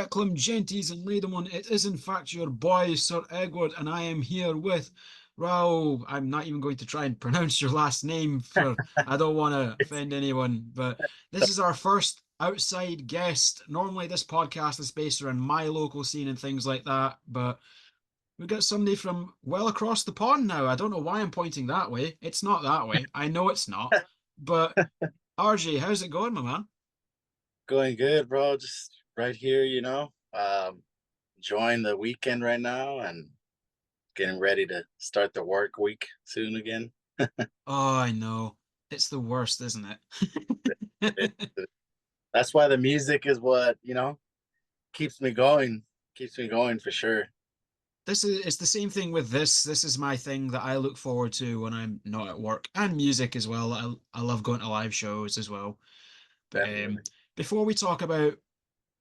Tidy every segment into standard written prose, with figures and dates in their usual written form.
Reclam genties and Laidamon, it is in fact your boy, Sir Egward, and I am here with Raoul. I'm not even going to try and pronounce your last name for I don't want to It's offend anyone, but this is our first outside guest. Normally this podcast is based around my local scene and things like that, but we've got somebody from well across the pond now. I don't know why I'm pointing that way. It's not that way. I know it's not. But RJ, how's it going, my man? going good, bro. Just right here, enjoying the weekend right now and getting ready to start the work week soon again. Oh, I know. It's the worst, isn't It- it? that's why the music is what, keeps me going, keeps me going for sure. This is it's the same thing with this. This is my thing that I look forward to when I'm not at work and music as well. I love going to live shows as well. But Definitely. before we talk about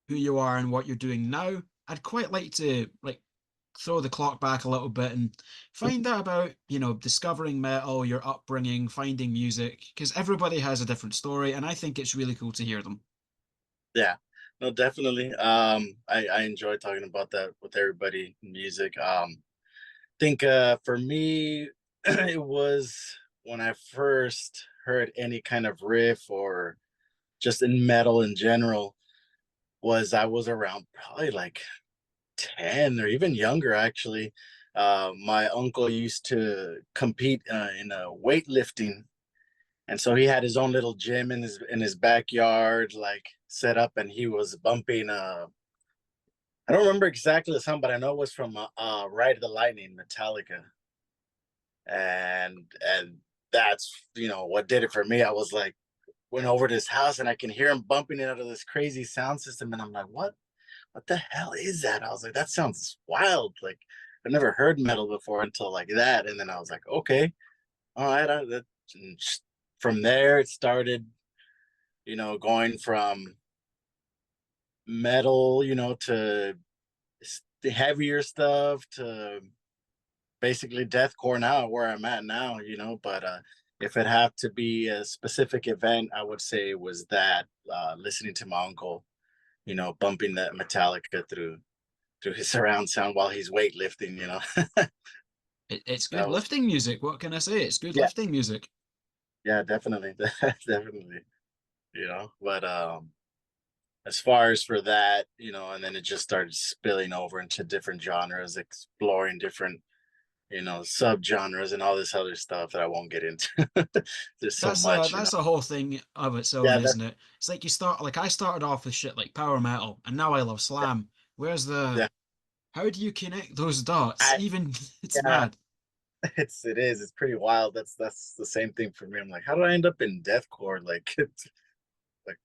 who you are and what you're doing now, I'd quite like to throw the clock back a little bit and find out about, discovering metal, your upbringing, finding music, because everybody has a different story, and I think it's really cool to hear them. Yeah, no, definitely. I enjoy talking about that with everybody, music. Think for me, it was when I first heard any kind of riff or just in metal in general was I was around probably like 10 or even younger actually. My uncle used to compete in weightlifting, and so he had his own little gym in his backyard, like set up, and he was bumping. I don't remember exactly the song, but I know it was from Ride of the Lightning, Metallica, and that's what did it for me. I was like, went over to his house, and I can hear him bumping it out of this crazy sound system, and I'm like, what the hell is that? I was like, that sounds wild. Like I've never heard metal before until like that. And then I was like, okay, all right. From there, it started, going from metal, to the heavier stuff to basically deathcore now, where I'm at now, But if it had to be a specific event, I would say it was that listening to my uncle, bumping that Metallica through his surround sound while he's weightlifting. It's good That was lifting music. What can I say? It's good yeah, lifting music. yeah, definitely. Definitely. But as far as for that, and then it just started spilling over into different genres, exploring different, subgenres and all this other stuff that I won't get into. There's so much. That's a whole thing of its own, Yeah, isn't it? It's like I started off with shit like power metal, and now I love slam. Where's the yeah. how do you connect those dots? I Even it's yeah, mad. it's pretty wild. That's the same thing for me. I'm like, how do I end up in deathcore? Like it's like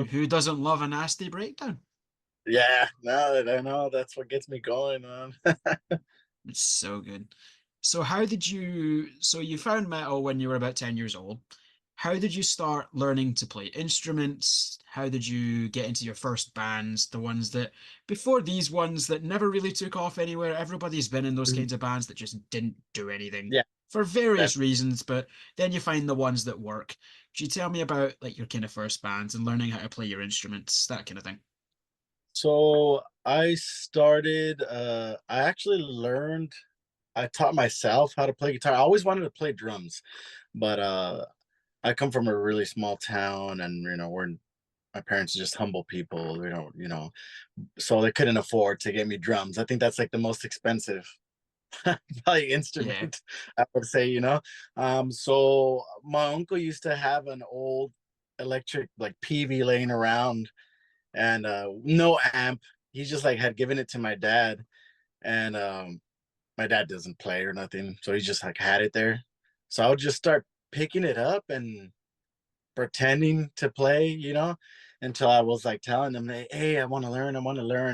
Who doesn't love a nasty breakdown? yeah, no, I know that's what gets me going, man. It's so good. So you found metal when you were about 10 years old. How did you start learning to play instruments? How did you get into your first bands, the ones that before these ones that never really took off anywhere? Everybody's been in those kinds of bands that just didn't do anything Yeah, for various definitely. reasons, but then you find the ones that work. Could you tell me about like your kind of first bands and learning how to play your instruments, that kind of thing? So I started I actually learned I taught myself how to play guitar. I always wanted to play drums, but I come from a really small town, and my parents are just humble people. So they couldn't afford to get me drums. I think that's like the most expensive probably Yeah. instrument, I would say. So my uncle used to have an old electric like PV laying around, and no amp. He just like had given it to my dad, and my dad doesn't play or nothing, so he just like had it there. So I would just start picking it up and pretending to play, until I was like telling them, hey, I want to learn.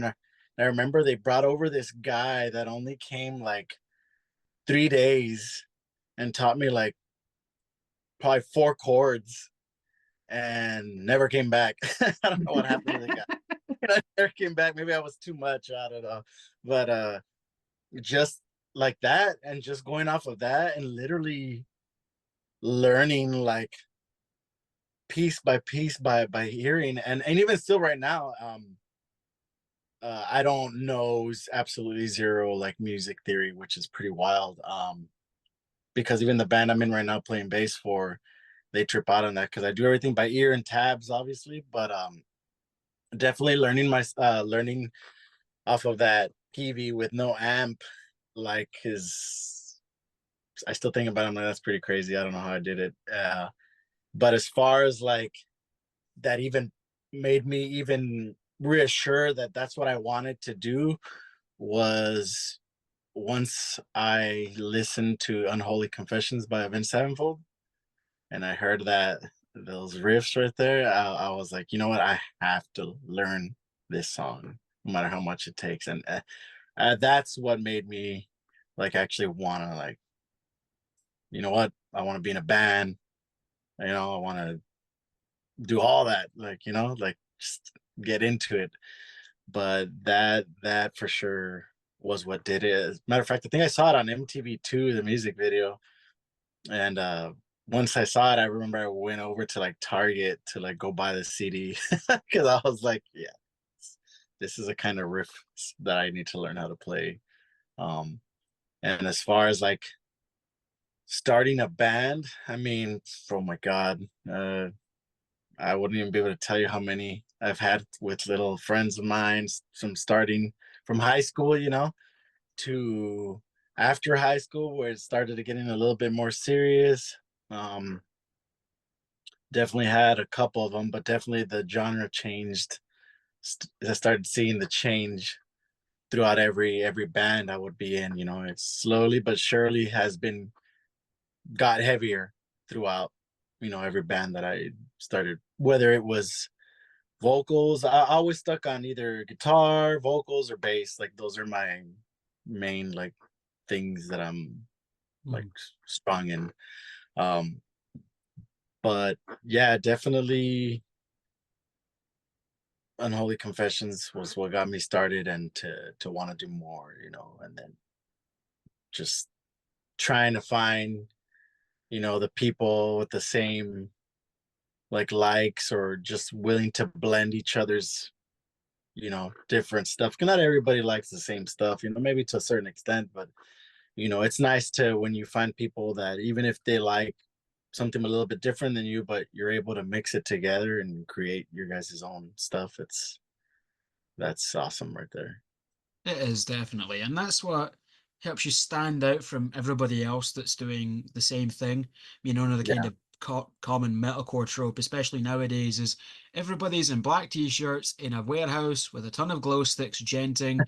I remember they brought over this guy that only came like 3 days and taught me like probably four chords and never came back. I don't know what happened to the guy. I never came back. Maybe I was too much. I don't know. But just like that, and just going off of that and literally learning like piece by piece by hearing, and even still right now, I don't know absolutely zero like music theory, which is pretty wild. Because even the band I'm in right now playing bass for, they trip out on that because I do everything by ear and tabs, obviously. But definitely learning off of that PV with no amp, like is I still think about it, I'm like, that's pretty crazy. I don't know how I did it. But as far as like that even made me even reassure that that's what I wanted to do was once I listened to Unholy Confessions by Avenged Sevenfold and I heard that those riffs right there, I was like, you know what, I have to learn this song, no matter how much it takes. And that's what made me like actually want to like, you know what, I want to be in a band. You know, I want to do all that, like like just get into it. But that for sure was what did it. As a matter of fact, I think I saw it on MTV2, the music video, and once I saw it, I remember I went over to like Target to like go buy the CD because I was like, yeah, this is a kind of riff that I need to learn how to play. Um, and as far as like starting a band, I mean, oh my god, I wouldn't even be able to tell you how many I've had with little friends of mine from starting from high school, to after high school where it started to getting a little bit more serious. Um, Definitely had a couple of them, but definitely the genre changed. I started seeing the change throughout every band I would be in. It slowly but surely has been got heavier throughout. Every band that I started, whether it was vocals, I always stuck on either guitar, vocals, or bass. Like those are my main like things that I'm like Mm. strong in. Um, but yeah, definitely Unholy Confessions was what got me started and to want to do more, and then just trying to find, the people with the same like likes or just willing to blend each other's different stuff. 'Cause not everybody likes the same stuff, maybe to a certain extent, but it's nice to when you find people that even if they like something a little bit different than you, but you're able to mix it together and create your guys' own stuff. That's awesome right there. It is definitely, and that's what helps you stand out from everybody else that's doing the same thing. The kind Yeah. of common metalcore trope, especially nowadays, is everybody's in black t-shirts in a warehouse with a ton of glow sticks, genting.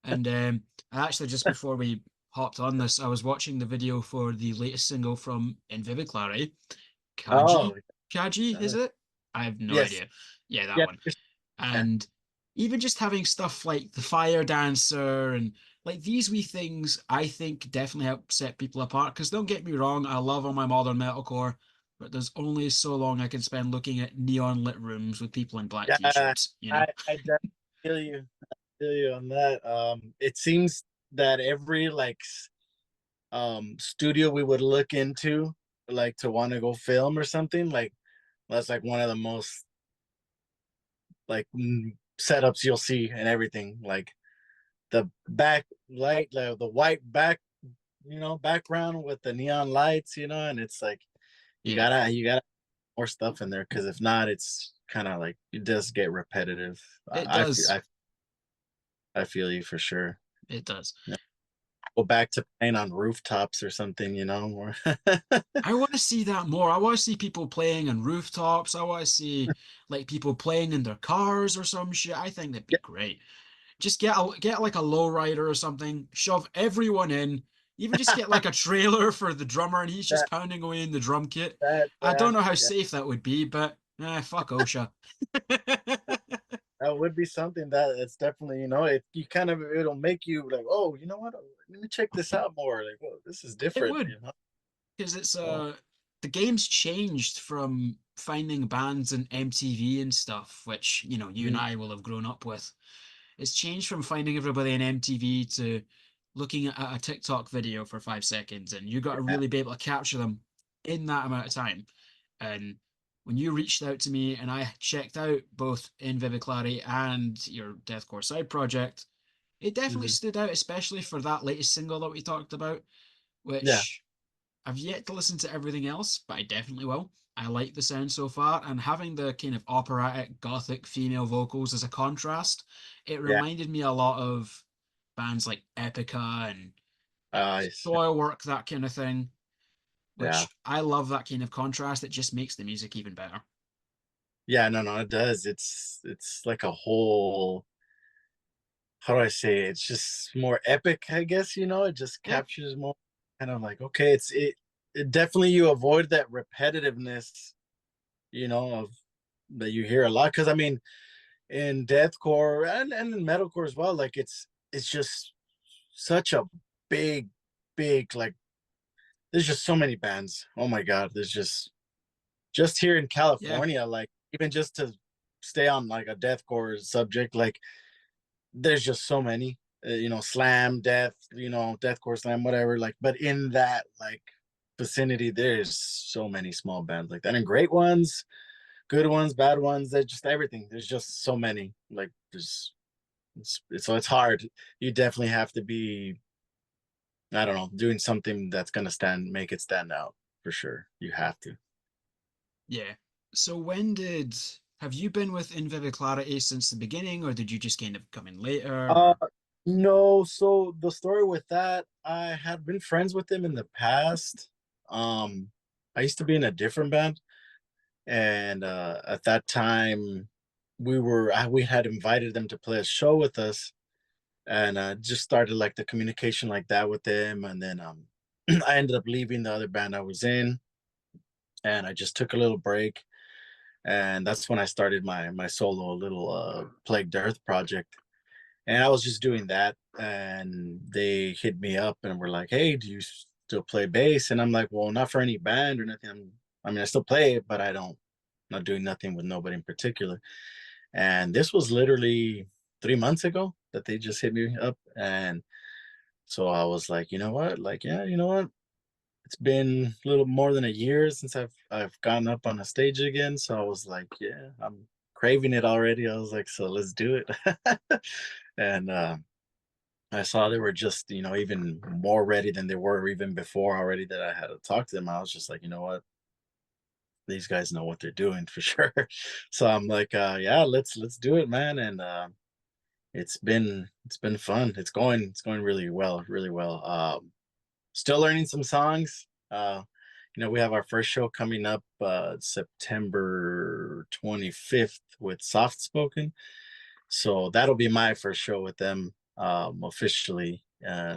And actually, just before we hopped on this, I was watching the video for the latest single from Inviviclari, Oh, Kaji, is uh, it? I have no yes. idea. Yeah, that Yeah. one. And even just having stuff like the Fire Dancer and like these wee things, I think definitely help set people apart. Because don't get me wrong, I love all my modern metalcore, but there's only so long I can spend looking at neon lit rooms with people in black Yeah. t-shirts, you know? I definitely feel you. Feel you on that. It seems that every like studio we would look into, like to want to go film or something, like that's like one of the most like setups you'll see and everything. Like the back light, like the white background with the neon lights, and it's like Yeah, you gotta more stuff in there because if not, it's kind of like it does get repetitive. it I feel does. I feel you for sure. It does. Yeah. Go back to playing on rooftops or something, or I want to see that more. I want to see people playing on rooftops. I want to see like people playing in their cars or some shit. I think that'd be yeah, great. Just get like a lowrider or something, shove everyone in, even just get like a trailer for the drummer and he's just that pounding away in the drum kit. I yeah, don't know how yeah. safe that would be, but fuck OSHA. That would be something that it's definitely, you kind of it'll make you like, oh, you know what? Let me check this out more. Like, well, this is It different, would, because it's So the game's changed from finding bands and MTV and stuff, which, you and mm, I will have grown up with. It's changed from finding everybody in MTV to looking at a TikTok video for 5 seconds, and you got to yeah, really be able to capture them in that amount of time. And when you reached out to me and I checked out both In Vivid Clarity and your Deathcore side project, it definitely Hmm. stood out, especially for that latest single that we talked about, Yeah, which I've yet to listen to everything else, but I definitely will. I like the sound so far, and having the kind of operatic, gothic female vocals as a contrast, it yeah, reminded me a lot of bands like Epica and nice. Soilwork, that kind of thing, Yeah, which I love that kind of contrast. It just makes the music even better. yeah. No, no, it does. It's like a whole. How do I say it? It's just more epic, I guess. It just Yeah, captures more. Kind of like okay, it definitely you avoid that repetitiveness. Of that you hear a lot because I mean in deathcore and in metalcore as well. Like it's just such a big, big like. There's just so many bands. Oh my god, there's just here in yeah, California, like even just to stay on like a deathcore subject, like there's just so many. Slam, deathcore, slam, whatever. Like, but in that like vicinity, there's so many small bands like that, and great ones, good ones, bad ones. There's just everything. There's just so many. Like, so it's hard. You definitely have to be, I don't know, doing something that's gonna make it stand out for sure. You have to. yeah. So have you been with In Vivid Clarity since the beginning, or did you just kind of come in later? Uh, Or no. So the story with that, I had been friends with him in the past. Um, I used to be in a different band, and at that time, we had invited them to play a show with us, and just started like the communication like that with them, and then I ended up leaving the other band I was in, and I just took a little break, and that's when I started my solo little Plagued Earth project. And I was just doing that, and they hit me up and were like, "Hey, do you still play bass?" And I'm like, "Well, not for any band or nothing. I mean, I still play it, but I don't. Not doing nothing with nobody in particular." And this was literally 3 months ago that they just hit me up, and so I was like, you know what? Like, yeah, you know what? It's been a little more than a year since I've gone up on a stage again. So I was like, yeah, I'm craving it already. I was like, so let's do it. And I saw they were just, even more ready than they were even before already that I had to talk to them. I was just like, you know what? These guys know what they're doing for sure. So I'm like, yeah, let's do it, man. And it's been fun. It's going really well, really well. Still learning some songs. We have our first show coming up September 25th with Soft Spoken. So that'll be my first show with them officially.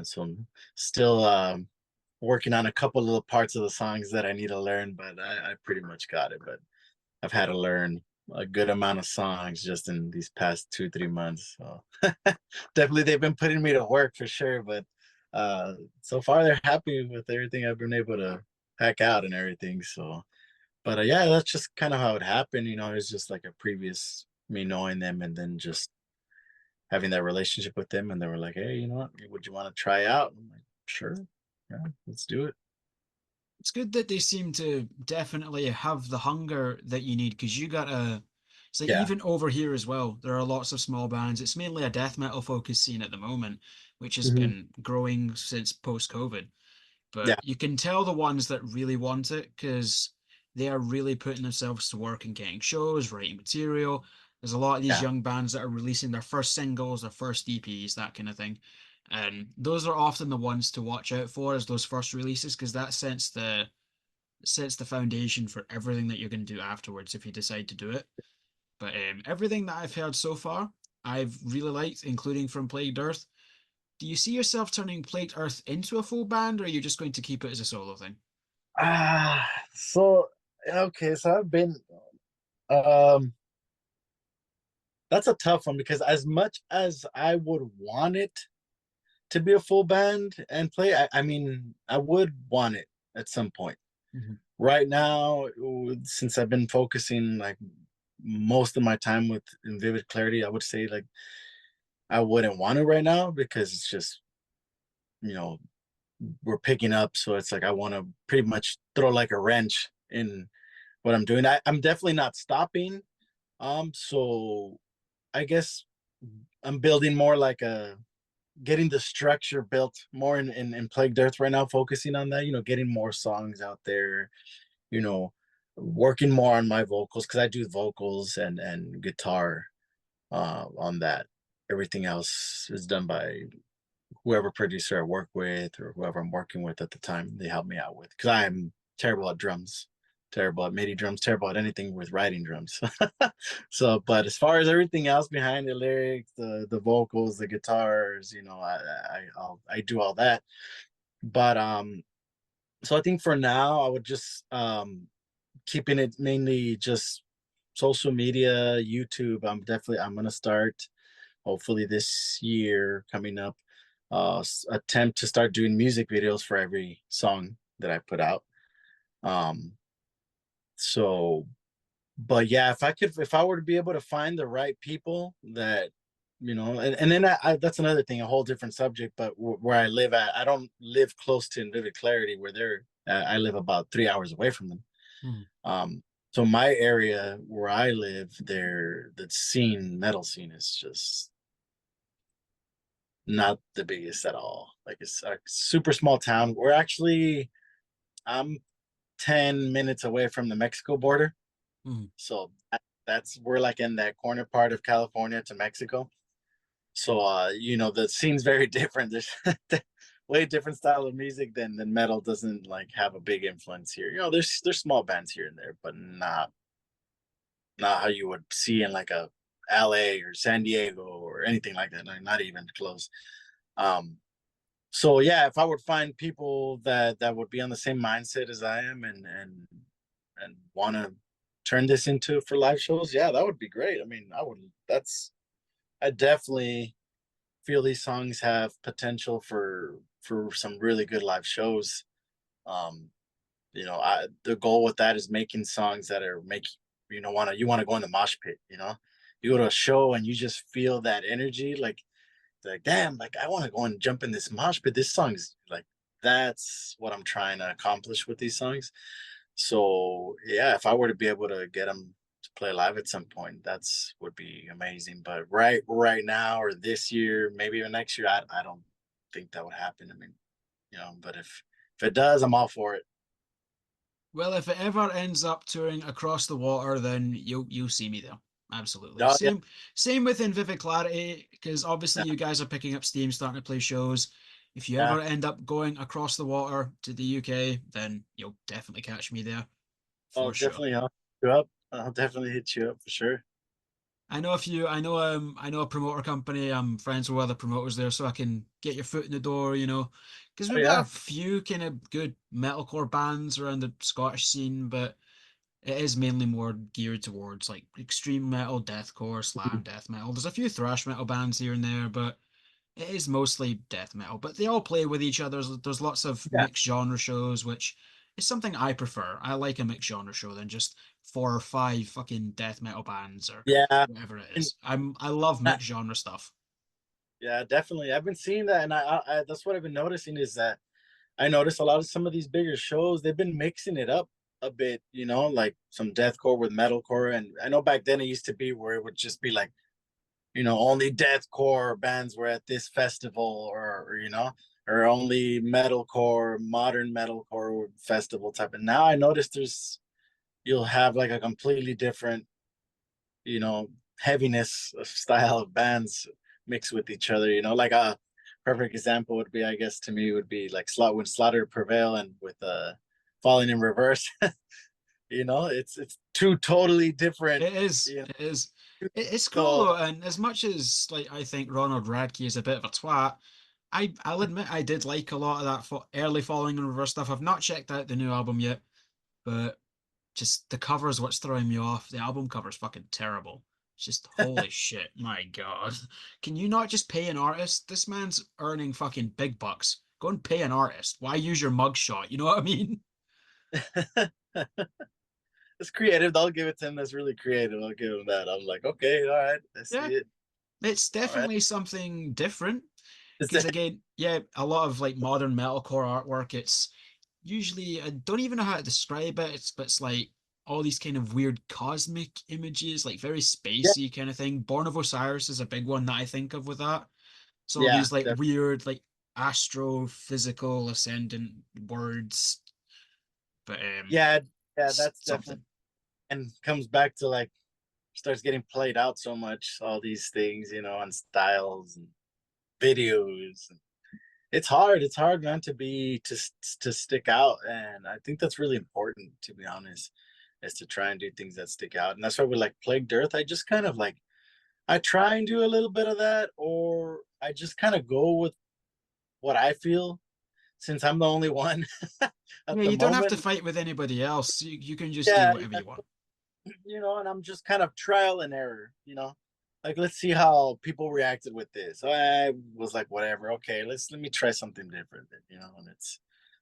So I'm still working on a couple little parts of the songs that I need to learn, but I pretty much got it. But I've had to learn a good amount of songs just in these past 2 3 months. So definitely they've been putting me to work for sure. But so far they're happy with everything I've been able to hack out and everything. So, but yeah, that's just kind of how it happened. It's just like a previous me knowing them and then just having that relationship with them, and they were like, "Hey, you know what? Would you want to try out?" I'm like, "Sure, yeah, let's do it." it's good that they seem to definitely have the hunger that you need because you gotta. So Yeah. even over here as well, there are lots of small bands. It's mainly a death metal focused scene at the moment, which has Hmm. been growing since post-COVID. But Yeah. you can tell the ones that really want it because they are really putting themselves to work and getting shows, writing material. There's a lot of these Yeah. young bands that are releasing their first singles, their first EPs, that kind of thing. And those are often the ones to watch out for as those first releases because that sets the foundation for everything that you're going to do afterwards if you decide to do it. But everything that I've heard so far, I've really liked, including from Plagued Earth. Do you see yourself turning Plagued Earth into a full band, or are you just going to keep it as a solo thing? So okay, so I've been um that's a tough one because as much as I would want it to be a full band and play, I mean, I would want it at some point. Mhm. Right now, since I've been focusing like most of my time with in Vivid Clarity, I would say like I wouldn't want it right now because it's just, you know, we're picking up. So it's like I want to pretty much throw like a wrench in what I'm doing. I'm definitely not stopping. So I guess I'm building more like a getting the structure built more in Plagued Earth right now, focusing on that, getting more songs out there, you know, working more on my vocals because I do vocals and guitar on that. Everything else is done by whoever producer I work with or whoever I'm working with at the time. They help me out with because I'm terrible at drums, terrible at MIDI drums, terrible at anything with writing drums. So, but as far as everything else behind the lyrics, the vocals, the guitars, I do all that. But so I think for now I would just keeping it mainly just social media, YouTube. I'm gonna start hopefully this year coming up, attempt to start doing music videos for every song that I put out. Um, so, but yeah, if I were to be able to find the right people that, and then that's another thing, a whole different subject. But where I live at, I don't live close to Vivid Clarity, where I live about 3 hours away from them. Hmm. So my area where I live, the metal scene is just not the biggest at all. Like it's a super small town. I'm 10 minutes away from the Mexico border. Hmm. So we're like in that corner part of California to Mexico. So the scene's very different. There's way different style of music than metal doesn't like have a big influence here. There's small bands here and there, but not how you would see in like a LA or San Diego or anything like that. Not even close. Um, so yeah, if I would find people that would be on the same mindset as I am and want to turn this into for live shows, yeah, that would be great. I mean, I definitely feel these songs have potential for some really good live shows. Um, the goal with that is making songs that are make you want to go in the mosh pit. You go to a show and you just feel that energy, like damn, like I want to go and jump in this mosh pit. This song's like that's what I'm trying to accomplish with these songs. So yeah, if I were to be able to get them to play live at some point, that's would be amazing. But right now or this year, maybe even next year, I don't think that would happen. I mean, but if it does, I'm all for it. Well, if it ever ends up touring across the water, then you'll see me there. Absolutely. Oh yeah, Same with In Vivid Clarity, because yeah. obviously you guys are picking up steam, starting to play shows. If you Yeah. ever end up going across the water to the UK, then you'll definitely catch me there Oh, for sure. definitely. I'll hit you up. I'll definitely hit you up for sure. I know a promoter company. I'm friends with other promoters there, so I can get your foot in the door, because Oh we've got a yeah. few kind of good metalcore bands around the Scottish scene, but it is mainly more geared towards like extreme metal, deathcore, slam Mhm. death metal. There's a few thrash metal bands here and there, but it is mostly death metal. But they all play with each other. There's lots of Yeah. mixed genre shows, which is something I prefer. I like a mixed genre show than just 4 or 5 fucking death metal bands or Yeah. whatever it And is. I love I- mixed genre stuff. yeah, definitely. I've been seeing that, and that's what I've been noticing is that I noticed a lot of some of these bigger shows, they've been mixing it up a bit, like some deathcore with metalcore. And I know back then it used to be where it would just be like, only deathcore bands were at this festival or only metalcore, modern metalcore festival type. And now I noticed you'll have like a completely different, you know, heaviness of style of bands mixed with each other, like a perfect example would be, I guess, to me would be like when Slaughter Prevail and with Falling in Reverse. It's two totally different, It is. you know. It is. It's cool So though, and as much as like I think Ronald Radke is a bit of a twat, I'll admit I did like a lot of that early Falling in Reverse stuff. I've not checked out the new album yet, but just the cover is what's throwing me off. The album cover is fucking terrible. It's just holy shit, my God. Can you not just pay an artist? This man's earning fucking big bucks. Go and pay an artist. Why use your mugshot? You know what I mean? it's creative. I'll give it to him. That's really creative. I'll give him that. I'm like, okay, all right, I Yeah, see it. it's All right. definitely something different. Is Because that again, yeah, a lot of like modern metalcore artwork, it's usually I don't even know how to describe it. But it's like all these kind of weird cosmic images, like very Yeah, spacey kind of thing. Born of Osiris is a big one that I think of with that. So all yeah, these like weird, like astrophysical ascendant words, but yeah, yeah. That's definitely something. and comes back to like starts getting played out so much. All these things, on styles and videos. It's hard. It's hard, man, to stick out, and I think that's really important. To be honest, is to try and do things that stick out, and that's why with like Plagued Earth, I just kind of like I try and do a little bit of that, or I just kind of go with what I feel since I'm the only one at Yeah, the you don't have to moment. fight with anybody else. You can just do Yeah, whatever you want. and I'm just kind of trial and error. Like let's see how people reacted with this. So I was like, whatever, okay, let me try something different, and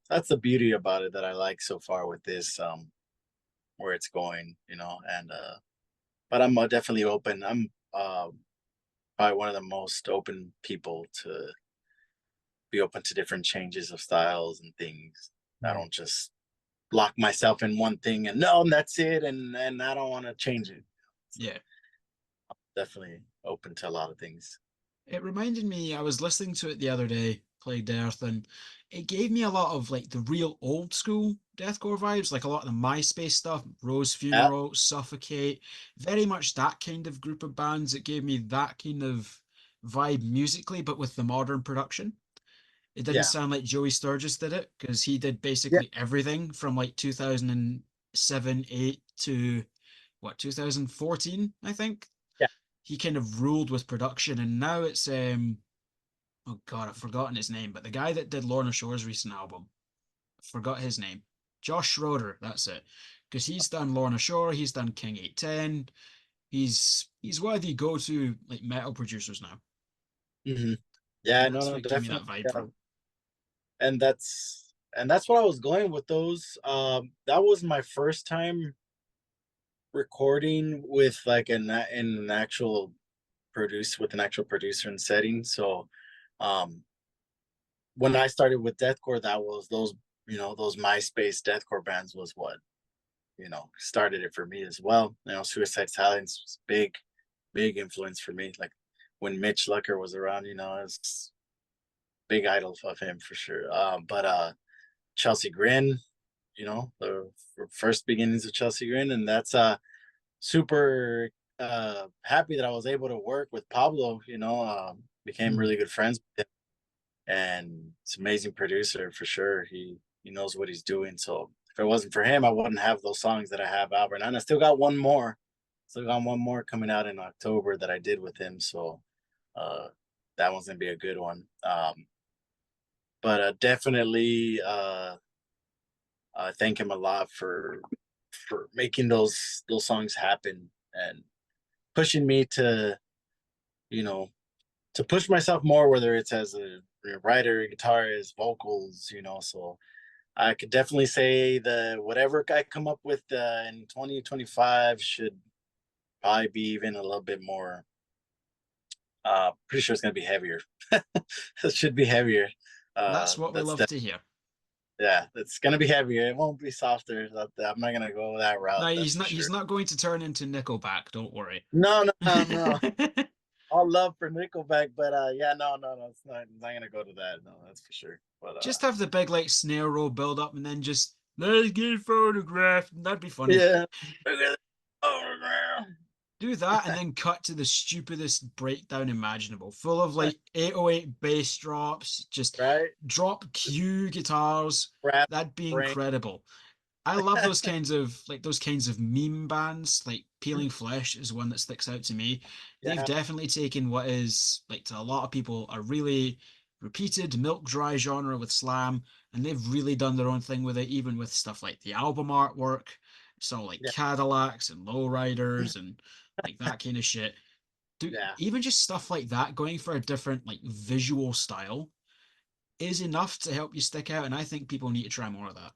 that's the beauty about it that I like so far with this, where it's going, and but I'm definitely open. I'm probably one of the most open people to be open to different changes of styles and things. I Mm. don't just lock myself in one thing and no, and that's it, and I don't want to change it. So Yeah. definitely open to a lot of things. It reminded me, I was listening to it the other day, Plagued Earth, and it gave me a lot of like the real old school deathcore vibes, like a lot of the MySpace stuff, Rose Yeah, Funeral, Suffocate, very much that kind of group of bands. It gave me that kind of vibe musically, but with the modern production. It didn't yeah, sound like Joey Sturgis did it because he did yeah, basically everything from like 2007, 8 to what, 2014, I think. yeah. He kind of ruled with production, and now it's oh God, I've forgotten his name, but the guy that did Lorna Shore's recent album, I forgot his name. Josh Schroeder, that's it. Because he's done Lorna Shore, he's done King 810. He's one of the go-to like metal producers now. hmm And Yeah, no, that's no, what gave me definitely. that vibe Yeah. from. And that's what I was going with those. That was my first time recording with like in an actual produce with an actual producer and setting. So um when I started with deathcore, that was those MySpace deathcore bands was what started it for me as well. Suicide Silence was big influence for me. Like when Mitch Lucker was around, it's big idol of him for sure. But Chelsea Grin, the first beginnings of Chelsea Grin, and that's super happy that I was able to work with Pablo. Became Hmm. really good friends with him, and it's an amazing producer for sure. He knows what he's doing. So if it wasn't for him, I wouldn't have those songs that I have out right now. And I still got one more. Still got one more coming out in October that I did with him. So uh, that one's gonna be a good one. But definitely thank him a lot for making those songs happen and pushing me you know to push myself more, whether it's as a writer, guitarist, vocals. So I could definitely say that whatever I come up with in 2025 should probably be even a little bit more. Pretty sure it's gonna be heavier. It should be heavier. That's what we That's love that. to hear. Yeah, it's gonna be heavier. It won't be softer. I'm not gonna go that No, route. That's he's for not. sure. He's not going to turn into Nickelback. Don't worry. No, no, no, no. All love for Nickelback, but yeah, no, no, no. It's not gonna go to that. No, that's for sure. But Just have the big like snare roll build up, and then just let's get photographed. That'd be funny. yeah. Look at that. Do that, and then cut to the stupidest breakdown imaginable, full of like 808 bass drops, just Right? drop Q guitars. Rap That'd be brain. incredible. I love those kinds of meme bands. Like Peeling Flesh is one that sticks out to me. They've Yeah, definitely taken what is like to a lot of people a really repeated milk dry genre with slam, and they've really done their own thing with it, even with stuff like the album artwork. So like yeah, Cadillacs and Lowriders and like that kind of shit. yeah, Even just stuff like that, going for a different like visual style is enough to help you stick out, and I think people need to try more of that.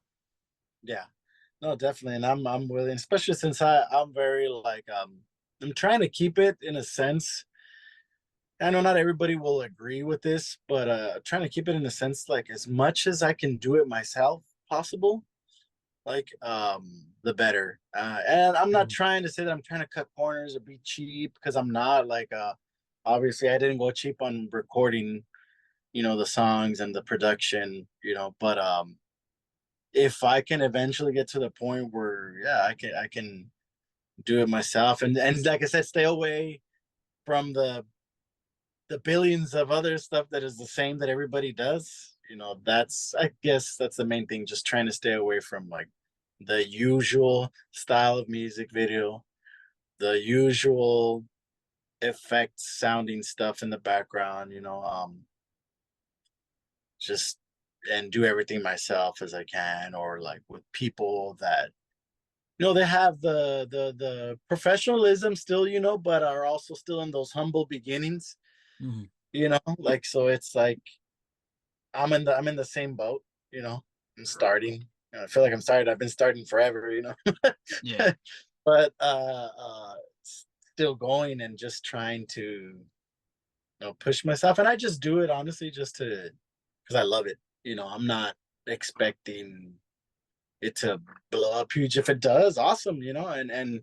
yeah. No, definitely. And I'm willing, especially since I'm very like I'm trying to keep it in a sense. I know not everybody will agree with this, but trying to keep it in a sense like as much as I can do it myself possible. Like the better. And I'm not Mhm. trying to say that I'm trying to cut corners or be cheap, because I'm not. Like, obviously I didn't go cheap on recording, the songs and the production, but if I can eventually get to the point where, yeah, I can do it myself, and like I said, stay away from the billions of other stuff that is the same that everybody does. That's, I guess that's the main thing, just trying to stay away from like the usual style of music video, the usual effects sounding stuff in the background, just, and do everything myself as I can, or like with people that, they have the professionalism still, but are also still in those humble beginnings, Mhm. like, so it's like I'm in the same boat, you know. I'm starting. I feel like I'm started. I've been starting forever, Yeah. but still going and just trying to, push myself. And I just do it honestly just to, because I love it. I'm not expecting it to blow up huge. If it does, awesome, and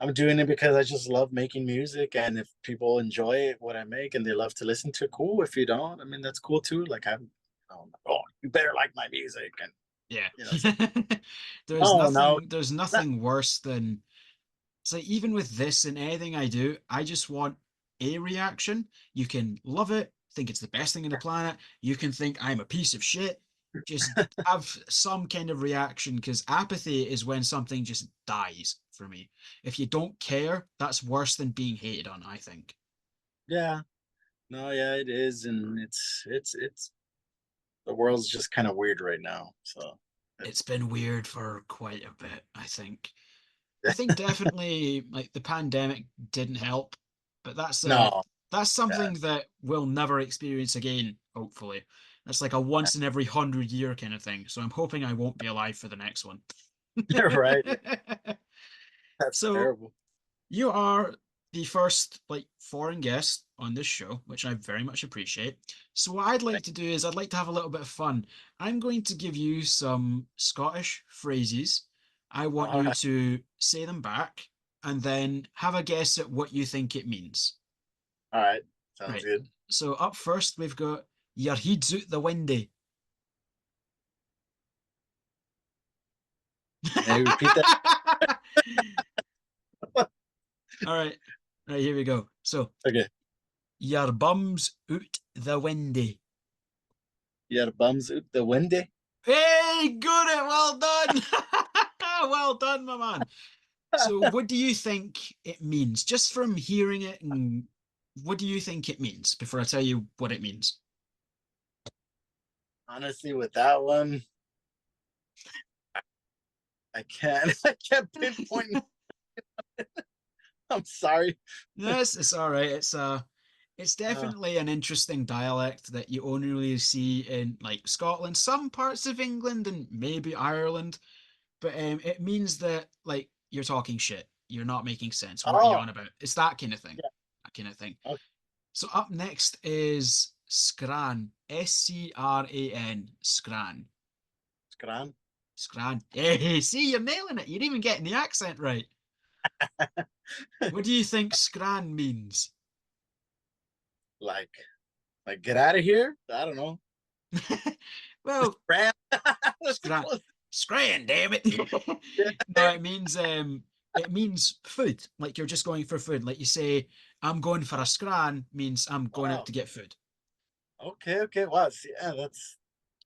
I'm doing it because I just love making music. And if people enjoy what I make and they love to listen to it, cool. If you don't, I mean, that's cool too. Like, oh, you better like my music. And, Yeah. so, There's no, no, not, nothing worse than, it's like, even with this and anything I do, I just want a reaction. You can love it, think it's the best thing on the planet. You can think I'm a piece of shit. Just have some kind of reaction, because apathy is when something just dies for me. If you don't care, that's worse than being hated on, I think. yeah, no, yeah, it is. And it's the world's just kind of weird right now. So, It's been weird for quite a bit, I think. I think definitely like the pandemic didn't help, but no, that's yeah, something that we'll never experience again, hopefully. That's like a once in every 100 year kind of thing. So I'm hoping I won't be alive for the next one. you're right. Yeah, that's So terrible. you are the first like foreign guest on this show, which I very much appreciate. So what I'd like to do is I'd like to have a little bit of fun. I'm going to give you some Scottish phrases. I want All you right, to say them back and then have a guess at what you think it means. all right, sounds Right. good. So up first we've got your head's out the windy. May you repeat that? All right. Right, here we go. So Okay. your bum's out the windy. You had a bums out the windy. Hey, got it. Well done. Well done, my man. So, what do you think it means? Just from hearing it, and what do you think it means before I tell you what it means? Honestly, with that one, I can't. I can't pinpoint. I'm sorry. Yes, it's all right. It's Uh, definitely an interesting dialect that you only really see in like Scotland, some parts of England, and maybe Ireland. But it means that like you're talking shit. You're not making sense. What are you oh, on about? It's that kind of thing. yeah. That kind of thing. Okay. So up next is Scran. Scran. Scran. Scran. Scran. Hey, see, you're nailing it. You're even getting the accent right. What do you think Scran means? like, get out of here. I don't know. Well, Scran. That's the Scran. close. Scran, damn it. Yeah, No, there. it means food. Like you're just going for food. Like you say, I'm going for a scran means I'm going out Oh, to get food. okay, okay. Wow. See, yeah, that's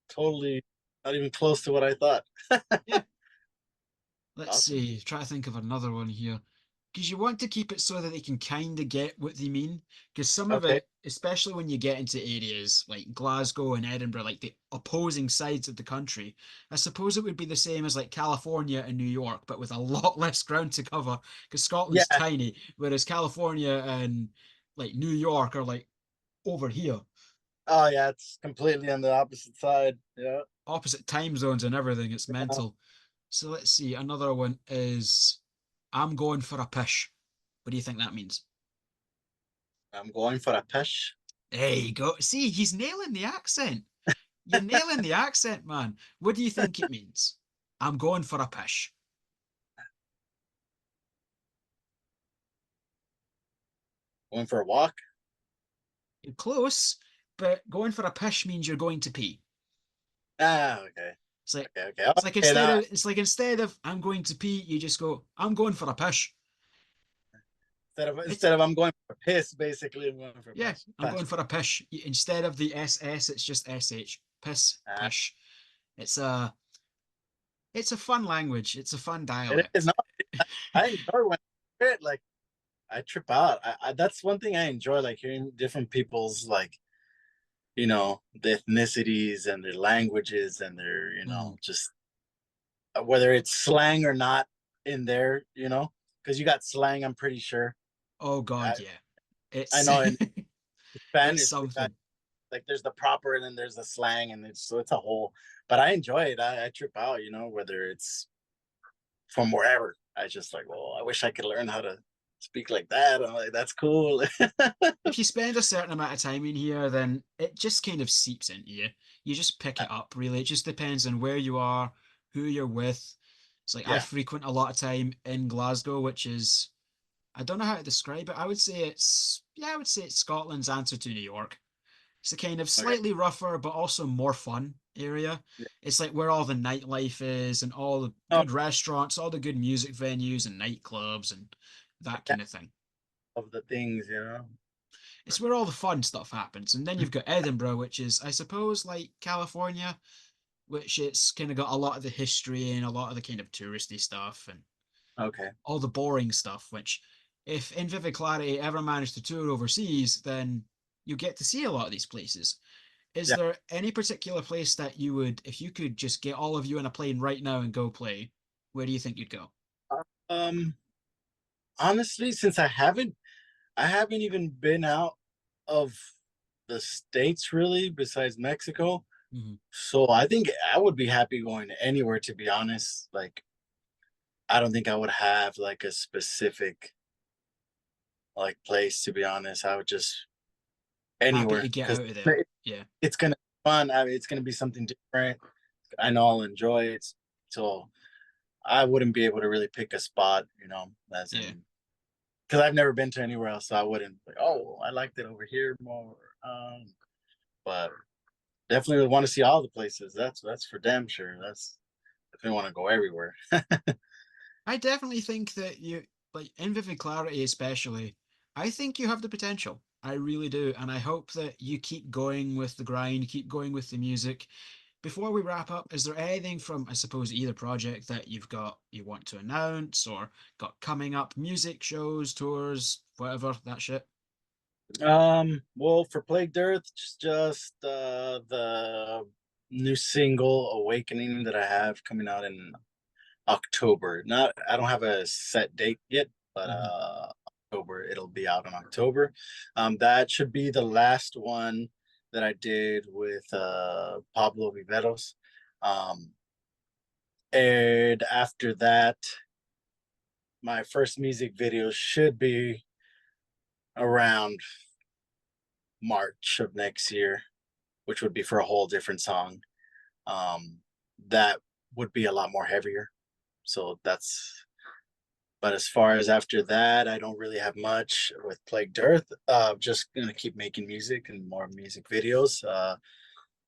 totally not even close to what I thought. Yeah. Let's Awesome. see. Try to think of another one here. Because you want to keep it so that they can kind of get what they mean. Because some of Okay. it, especially when you get into areas like Glasgow and Edinburgh, like the opposing sides of the country, I suppose it would be the same as like California and New York, but with a lot less ground to cover. Because Scotland's Yeah. tiny, whereas California and like New York are like over here, Oh, yeah. It's completely on the opposite side. Yeah. opposite time zones and everything. It's mental. So let's see. Another one is I'm going for a pish. What do you think that means? I'm going for a pish. There you go. See, he's nailing the accent. You're nailing the accent, man. What do you think it means? I'm going for a pish. Going for a walk? You're close, but going for a pish means you're going to pee. Ah, okay. It's like Okay, okay. it's like Okay, now instead of I'm going to pee, you just go, I'm going for a pish. instead of It's I'm going for a piss, basically I'm going for a Yeah, pass. I'm going for a pish. Instead of the SS, it's just SH. Piss, Ah, pish. It's a it's a fun language. It's a fun it is dialect. not. I enjoy when I hear it. Like I trip out. That's one thing I enjoy, like hearing different people's like the ethnicities and their languages and their Mm. just whether it's slang or not in there, because you got slang. I'm pretty sure. Oh I God, yeah. I It's know in it's Spanish we got something. like there's the proper and then there's the slang and it's a whole. But I enjoy it. I trip out, whether it's from wherever. I just like, well, I wish I could learn how to speak like that. I'm like, that's cool. If you spend a certain amount of time in here, then it just kind of seeps into you. You just pick it up, really. It just depends on where you are, who you're with. It's like I Yeah. frequent a lot of time in Glasgow, which is I don't know how to describe it. I would say it's Scotland's answer to New York. It's a kind of Okay. slightly rougher but also more fun area. Yeah. It's like where all the nightlife is and all the Oh, good restaurants, all the good music venues and nightclubs and that yeah, kind of thing. of the things. It's where all the fun stuff happens. And then you've got Edinburgh, which is, I suppose, like California, which it's kind of got a lot of the history and a lot of the kind of touristy stuff and Okay. all the boring stuff, which if In Vivid Clarity ever managed to tour overseas, then you get to see a lot of these places. Is Yeah. there any particular place that you would, if you could just get all of you in a plane right now and go play, where do you think you'd go? Um, honestly, since I haven't even been out of the States really, besides Mexico. Mhm. So I think I would be happy going anywhere, to be honest. Like, I don't think I would have like a specific like place, to be honest. I would just Happy to anywhere get because out of there. Yeah, it's gonna be fun. I mean, it's gonna be something different. I know I'll enjoy it. So I wouldn't be able to really pick a spot, as yeah. in because I've never been to anywhere else. So I wouldn't like, oh, I liked it over here more. But definitely would want to see all the places. That's for damn sure. That's if you want to go everywhere. I definitely think that you, like in Vivid Clarity especially, I think you have the potential. I really do. And I hope that you keep going with the grind, keep going with the music. Before we wrap up, is there anything from, I suppose, either project that you've got you want to announce or got coming up, music, shows, tours, whatever, that shit? Well, for Plagued Earth, just the new single "Awakening" that I have coming out in October. Not, I don't have a set date yet, but Mhm. October. It'll be out in October. That should be the last one that I did with Pablo Viveros. Um, and after that, my first music video should be around March of next year, which would be for a whole different song. That would be a lot more heavier. So that's, but as far as after that, I don't really have much with Plagued Earth. Just gonna keep making music and more music videos.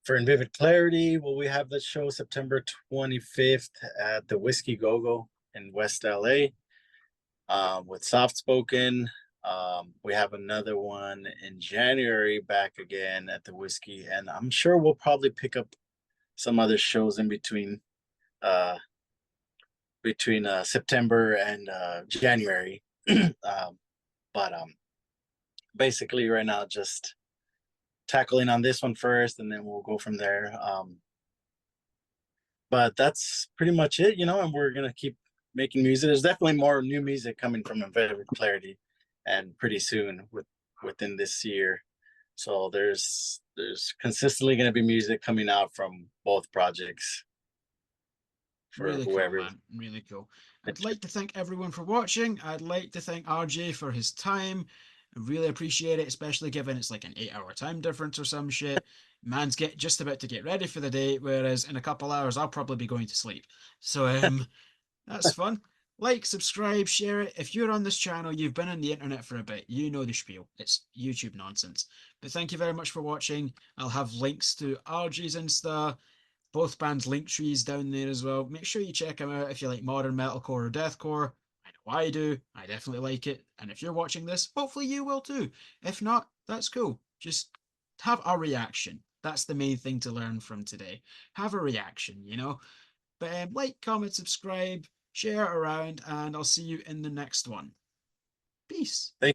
For In Vivid Clarity, well, we have the show September 25th at the Whiskey Go Go in West LA with Soft Spoken. We have another one in January back again at the Whiskey, and I'm sure we'll probably pick up some other shows in uh, between September and January. But basically, right now, just tackling on this one first, and then we'll go from there. But that's pretty much it, and we're gonna keep making music. There's definitely more new music coming from Inventive Clarity, and pretty soon within this year. So there's consistently gonna be music coming out from both projects for Really cool, whoever. man. Really cool. I'd like to thank everyone for watching. I'd like to thank RJ for his time. I really appreciate it, especially given it's like an 8 hour time difference or some shit. Man's get just about to get ready for the day, whereas in a couple hours I'll probably be going to sleep. So that's fun. Like, subscribe, share it. If you're on this channel, you've been on the internet for a bit. You know the spiel. It's YouTube nonsense. But thank you very much for watching. I'll have links to RG's Insta, both bands' link trees down there as well. Make sure you check them out if you like modern metalcore or deathcore. I know I do. I definitely like it. And if you're watching this, hopefully you will too. If not, that's cool. Just have a reaction. That's the main thing to learn from today. Have a reaction, you know? But like, comment, subscribe, share it around, and I'll see you in the next one. Peace. Thank